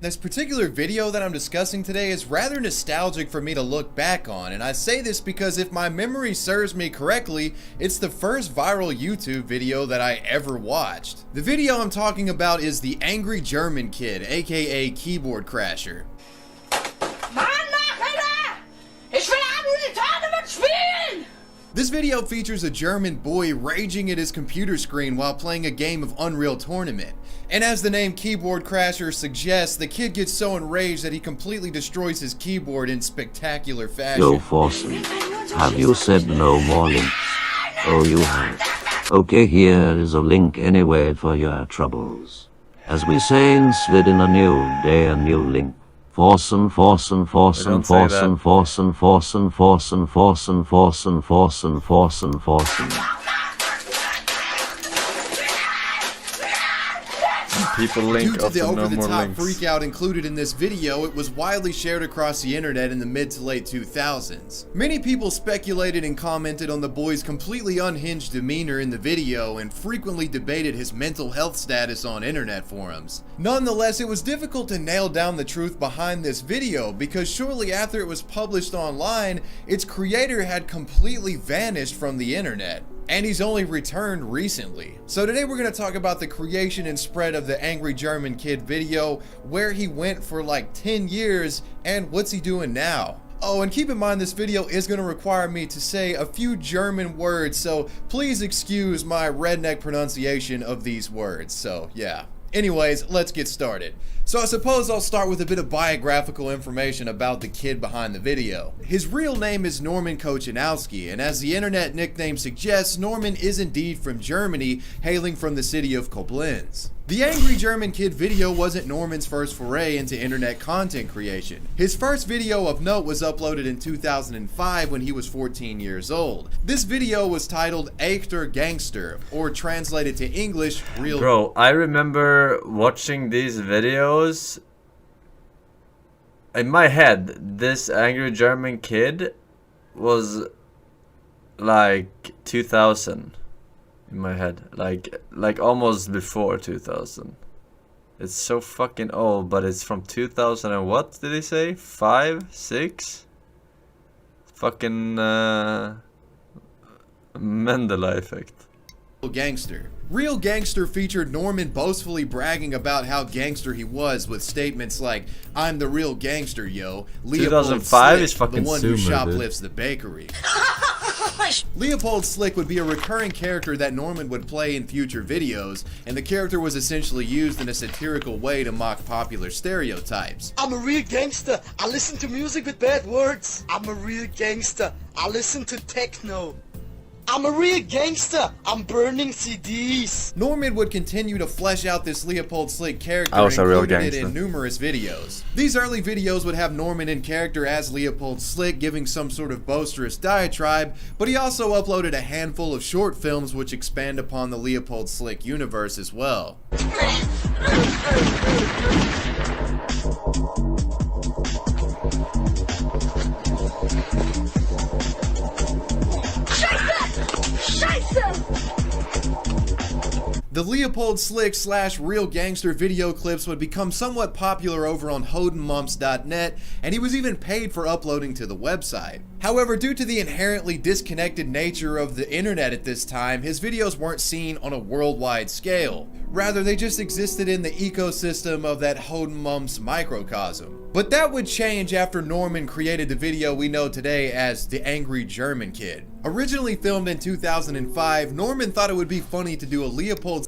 This particular video that I'm discussing today is rather nostalgic for me to look back on, and I say this because if my memory serves me correctly, it's the first viral YouTube video that I ever watched. The video I'm talking about is the Angry German Kid, aka Keyboard Crasher. This video features a German boy raging at his computer screen while playing a game of Unreal Tournament. And as the name Keyboard Crasher suggests, the kid gets so enraged that he completely destroys his keyboard in spectacular fashion. Yo, Forsen, have you said no more links? Oh, you have. Okay, here is a link anyway for your troubles. As we say in Sweden, a new day, a new link. Forsen, Forsen, Forsen, Forsen, Forsen, Forsen, Forsen, Forsen, Forsen, Forsen, Forsen, Forsen. People link Due to the no more over-the-top links. freakout included in this video, it was widely shared across the internet in the mid to late 2000s. Many people speculated and commented on the boy's completely unhinged demeanor in the video and frequently debated his mental health status on internet forums. Nonetheless, it was difficult to nail down the truth behind this video because shortly after it was published online, its creator had completely vanished from the internet. And he's only returned recently. So today we're going to talk about the creation and spread of the Angry German Kid video, where he went for like 10 years, and what's he doing now. Oh, and keep in mind this video is going to require me to say a few German words, so please excuse my redneck pronunciation of these words, so yeah. Anyways, let's get started. So I suppose I'll start with a bit of biographical information about the kid behind the video. His real name is Norman Kochanowski, and as the internet nickname suggests, Norman is indeed from Germany, hailing from the city of Koblenz. The Angry German Kid video wasn't Norman's first foray into internet content creation. His first video of note was uploaded in 2005 when he was 14 years old. This video was titled Echter Gangster, or translated to English, Real. Bro, I remember watching these videos. In my head, this Angry German Kid was like 2000. In my head, like almost before 2000. It's so fucking old, but it's from 2000 and what did he say? 5, 6? Fucking Mandela effect. Gangster. Real Gangster featured Norman boastfully bragging about how gangster he was with statements like, "I'm the real gangster, yo." 2005 is fucking the one who Zoomer, shoplifts the bakery. Leopold Slick would be a recurring character that Norman would play in future videos, and the character was essentially used in a satirical way to mock popular stereotypes. I'm a real gangster. I listen to music with bad words. I'm a real gangster. I listen to techno. I'm a real gangster. I'm burning CDs. Norman would continue to flesh out this Leopold Slick character I and was a real included it gangster. in numerous videos. These early videos would have Norman in character as Leopold Slick giving some sort of boisterous diatribe, but he also uploaded a handful of short films which expand upon the Leopold Slick universe as well. The Leopold Slick / Real Gangster video clips would become somewhat popular over on hodenmumps.net, and he was even paid for uploading to the website. However, due to the inherently disconnected nature of the internet at this time, his videos weren't seen on a worldwide scale. Rather, they just existed in the ecosystem of that Hodenmumps microcosm. But that would change after Norman created the video we know today as the Angry German Kid. Originally filmed in 2005, Norman thought it would be funny to do a Leopold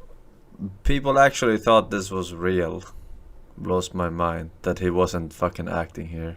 People actually thought this was real. Blows my mind that he wasn't fucking acting here.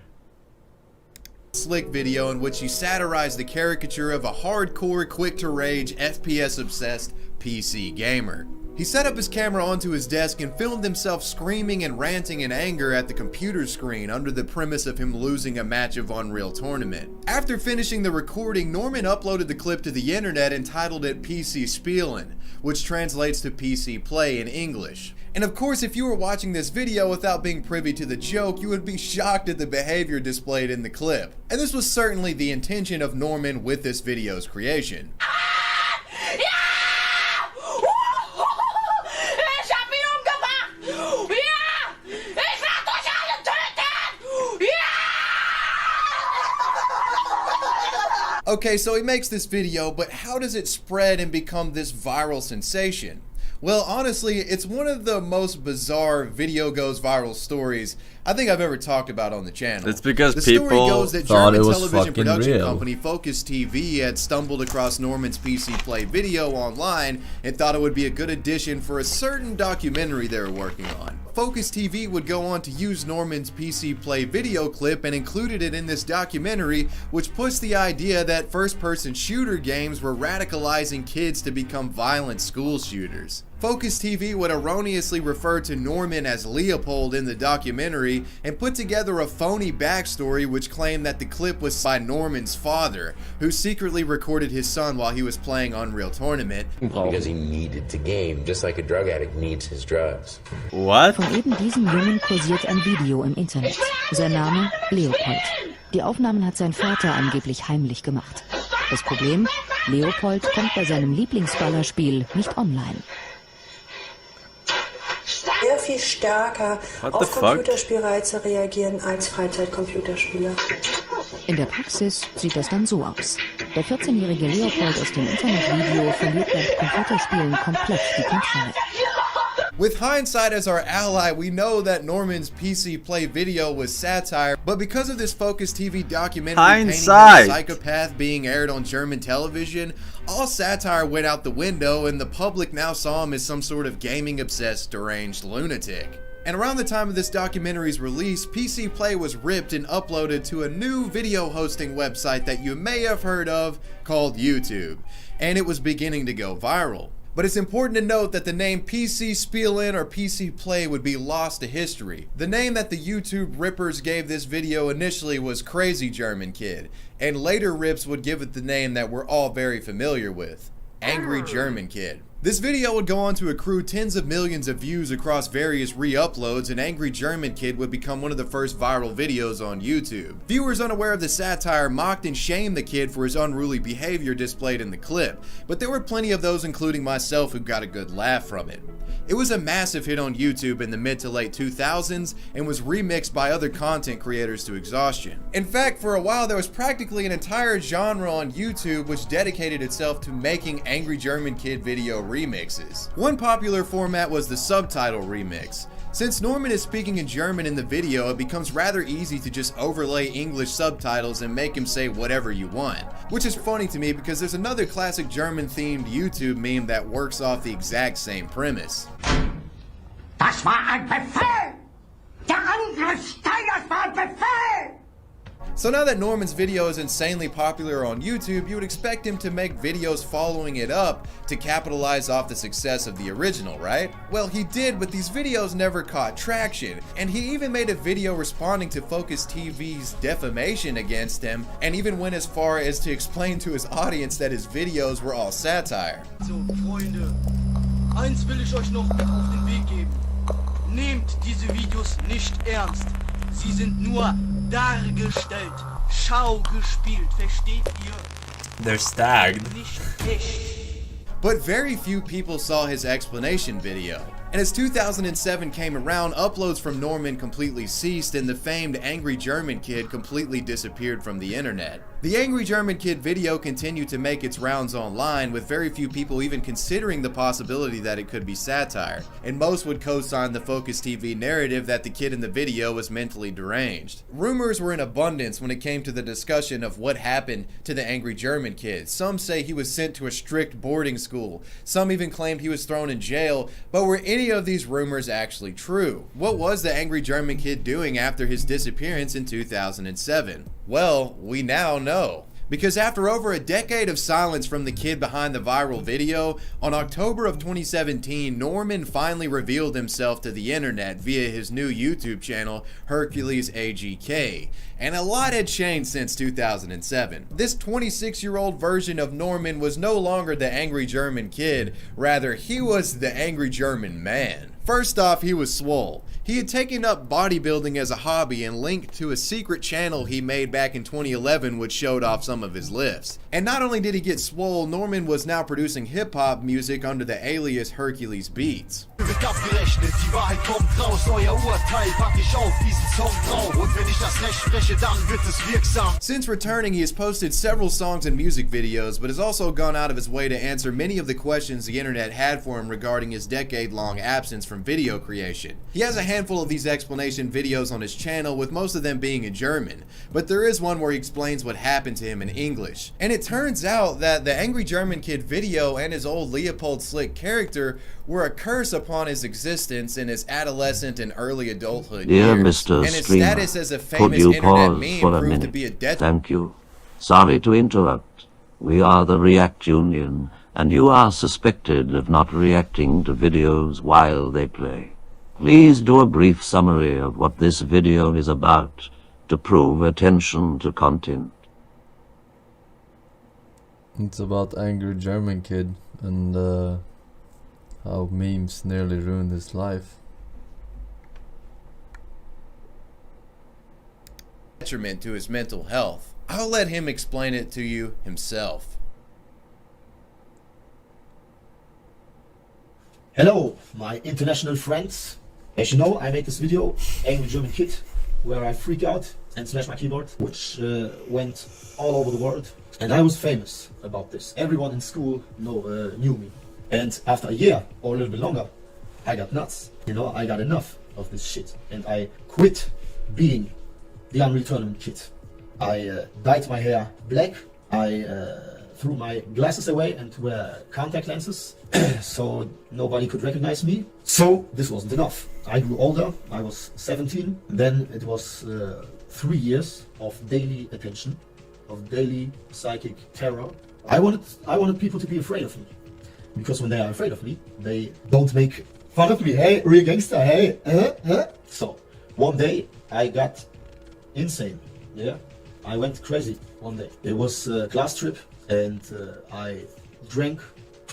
Slick video in which he satirized the caricature of a hardcore, quick-to-rage, FPS-obsessed PC gamer. He set up his camera onto his desk and filmed himself screaming and ranting in anger at the computer screen under the premise of him losing a match of Unreal Tournament. After finishing the recording, Norman uploaded the clip to the internet and titled it PC Spielen, which translates to PC Play in English. And of course, if you were watching this video without being privy to the joke, you would be shocked at the behavior displayed in the clip. And this was certainly the intention of Norman with this video's creation. Okay, so he makes this video, but how does it spread and become this viral sensation? Well, honestly, it's one of the most bizarre video goes viral stories I think I've ever talked about on the channel. It's because the people story goes that thought German it was television fucking production real. company Focus TV had stumbled across Norman's PC Play video online and thought it would be a good addition for a certain documentary they were working on. Focus TV would go on to use Norman's PC Play video clip and included it in this documentary, which pushed the idea that first-person shooter games were radicalizing kids to become violent school shooters. Focus TV would erroneously refer to Norman as Leopold in the documentary and put together a phony backstory which claimed that the clip was by Norman's father, who secretly recorded his son while he was playing Unreal Tournament. Because he needed to game, just like a drug addict needs his drugs. What? Von eben diesem Jungen kursiert ein Video im Internet. Sein Name Leopold. Die Aufnahmen hat sein Vater angeblich heimlich gemacht. Das Problem? Leopold kommt bei seinem Lieblingsballerspiel nicht online. Sehr viel stärker What the auf fuck? Computerspielreize reagieren als Freizeitcomputerspieler. In der Praxis sieht das dann so aus. Der 14-jährige Leopold aus dem Internetvideo verliert beim Computerspielen komplett die Kontrolle. With hindsight as our ally, we know that Norman's PC Play video was satire, but because of this Focus TV documentary painting him as Hindsight. a psychopath being aired on German television, all satire went out the window and the public now saw him as some sort of gaming-obsessed, deranged lunatic. And around the time of this documentary's release, PC Play was ripped and uploaded to a new video hosting website that you may have heard of called YouTube, and it was beginning to go viral. But it's important to note that the name PC Spielen or PC Play would be lost to history. The name that the YouTube rippers gave this video initially was Crazy German Kid, and later rips would give it the name that we're all very familiar with, Angry German Kid. This video would go on to accrue tens of millions of views across various re-uploads, and Angry German Kid would become one of the first viral videos on YouTube. Viewers unaware of the satire mocked and shamed the kid for his unruly behavior displayed in the clip, but there were plenty of those, including myself, who got a good laugh from it. It was a massive hit on YouTube in the mid to late 2000s and was remixed by other content creators to exhaustion. In fact, for a while there was practically an entire genre on YouTube which dedicated itself to making Angry German Kid video remixes. One popular format was the subtitle remix. Since Norman is speaking in German in the video, it becomes rather easy to just overlay English subtitles and make him say whatever you want. Which is funny to me because there's another classic German-themed YouTube meme that works off the exact same premise. Das war ein Befehl! Der Angriff Steiners war ein Befehl! So now that Norman's video is insanely popular on YouTube, you would expect him to make videos following it up to capitalize off the success of the original, right? Well, he did, but these videos never caught traction, and he even made a video responding to Focus TV's defamation against him, and even went as far as to explain to his audience that his videos were all satire. So, Freunde, eins will ich euch noch mit auf den Weg geben. Nehmt diese Videos nicht ernst. Sie sind nur dargestellt, Schau gespielt, versteht ihr? They're stagged. Nicht echt. But very few people saw his explanation video. And as 2007 came around, uploads from Norman completely ceased and the famed Angry German Kid completely disappeared from the internet. The Angry German Kid video continued to make its rounds online, with very few people even considering the possibility that it could be satire, and most would co-sign the Focus TV narrative that the kid in the video was mentally deranged. Rumors were in abundance when it came to the discussion of what happened to the Angry German Kid. Some say he was sent to a strict boarding school, some even claimed he was thrown in jail, but were any of these rumors actually true? What was the Angry German Kid doing after his disappearance in 2007? Well, we now know. Because after over a decade of silence from the kid behind the viral video, on October of 2017, Norman finally revealed himself to the internet via his new YouTube channel, Hercules AGK. And a lot had changed since 2007. This 26-year-old version of Norman was no longer the Angry German Kid, rather he was the Angry German Man. First off, he was swole. He had taken up bodybuilding as a hobby and linked to a secret channel he made back in 2011 which showed off some of his lifts. And not only did he get swole, Norman was now producing hip-hop music under the alias Hercules Beats. Wir nicht abgerechnet. Die Wahrheit kommt raus, euer Urteil pack ich auf diesen Song drauf. Und wenn ich das Recht spreche, dann wird es wirksam. Since returning, he has posted several songs and music videos, but has also gone out of his way to answer many of the questions the internet had for him regarding his decade-long absence from video creation. He has a handful of these explanation videos on his channel, with most of them being in German, but there is one where he explains what happened to him in English. And it turns out that the Angry German Kid video and his old Leopold Slick character were a curse upon his existence in his adolescent and early adulthood Dear years, Mr. and his Streamer, status as a could famous you internet pause meme for a proved to minute? be a death. Thank you. Sorry to interrupt. We are the React Union, and you are suspected of not reacting to videos while they play. Please do a brief summary of what this video is about to prove attention to content. It's about angry German kid and how memes nearly ruined his life. Detriment to his mental health. I'll let him explain it to you himself. Hello, my international friends. As you know, I made this video, Angry German Kid, where I freak out and smash my keyboard, which went all over the world. And I was famous about this. Everyone in school knew me. And after a year, or a little bit longer, I got nuts. You know, I got enough of this shit. And I quit being the Unreal Tournament kid. I dyed my hair black. I threw my glasses away and wear contact lenses so nobody could recognize me. So this wasn't enough. I grew older. I was 17. Then it was 3 years of daily attention, of daily psychic terror. I wanted people to be afraid of me, because when they are afraid of me, they don't make fun of me. Hey, real gangster. Hey, So one day I got insane. Yeah, I went crazy one day. It was a class trip, and I drank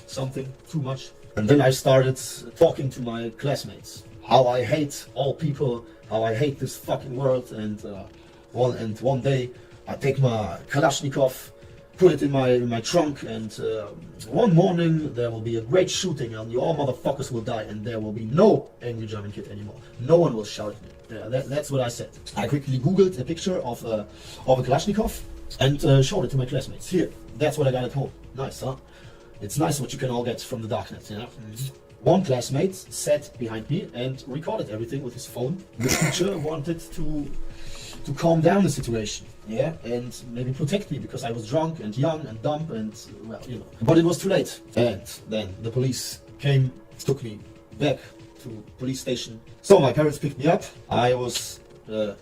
something too much, and then I started talking to my classmates how I hate all people, how I hate this fucking world. And one day I take my Kalashnikov, put it in my trunk, and one morning there will be a great shooting and you all motherfuckers will die, and there will be no Angry German Kid anymore. No one will shout at me. Yeah, that's what I said. I quickly googled a picture of a Kalashnikov and showed it to my classmates. Here, that's what I got at home. Nice, huh? It's nice what you can all get from the darknet, you know? One classmate sat behind me and recorded everything with his phone. This teacher wanted to calm down the situation, yeah, and maybe protect me because I was drunk and young and dumb and, well, you know. But it was too late. And then the police came, took me back to police station. So my parents picked me up. I was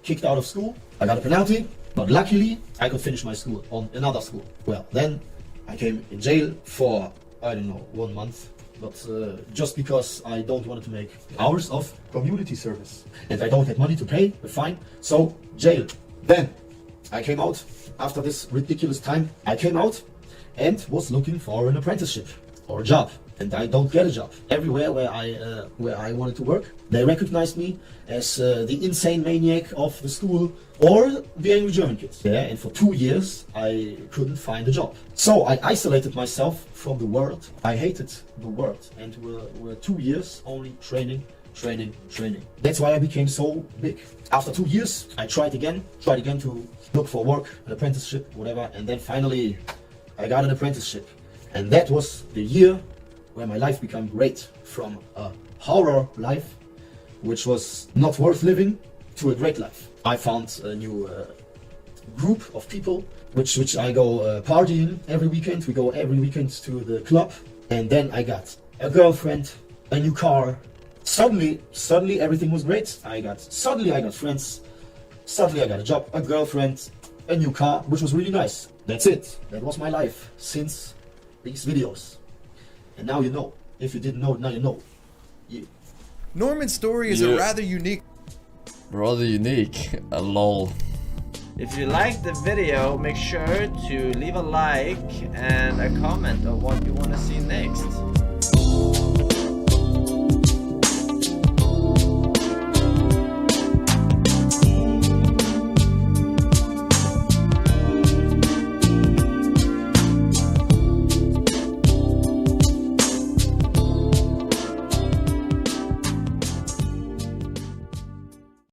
kicked out of school. I got a penalty, but luckily I could finish my school on another school. Well, then I came in jail for, I don't know, 1 month. But just because I don't want to make hours of community service and I don't have money to pay the fine, so jail. Then I came out after this ridiculous time. I came out and was looking for an apprenticeship or a job, and I don't get a job. Everywhere where I wanted to work, they recognized me as the insane maniac of the school or the Angry German Kid. Yeah, and for 2 years I couldn't find a job. So I isolated myself from the world. I hated the world, and were 2 years only training. That's why I became so big. After 2 years, I tried again to look for work, an apprenticeship, whatever, and then finally I got an apprenticeship. And that was the year where my life became great, from a horror life, which was not worth living, to a great life. I found a new group of people, which I go partying every weekend. We go every weekend to the club, and then I got a girlfriend, a new car. Suddenly everything was great. Suddenly I got friends, suddenly I got a job, a girlfriend, a new car, which was really nice. That's it. That was my life since these videos. And now you know. If you didn't know, now you know. Norman's story is a rather unique. Lol. If you liked the video, make sure to leave a like and a comment on what you want to see next.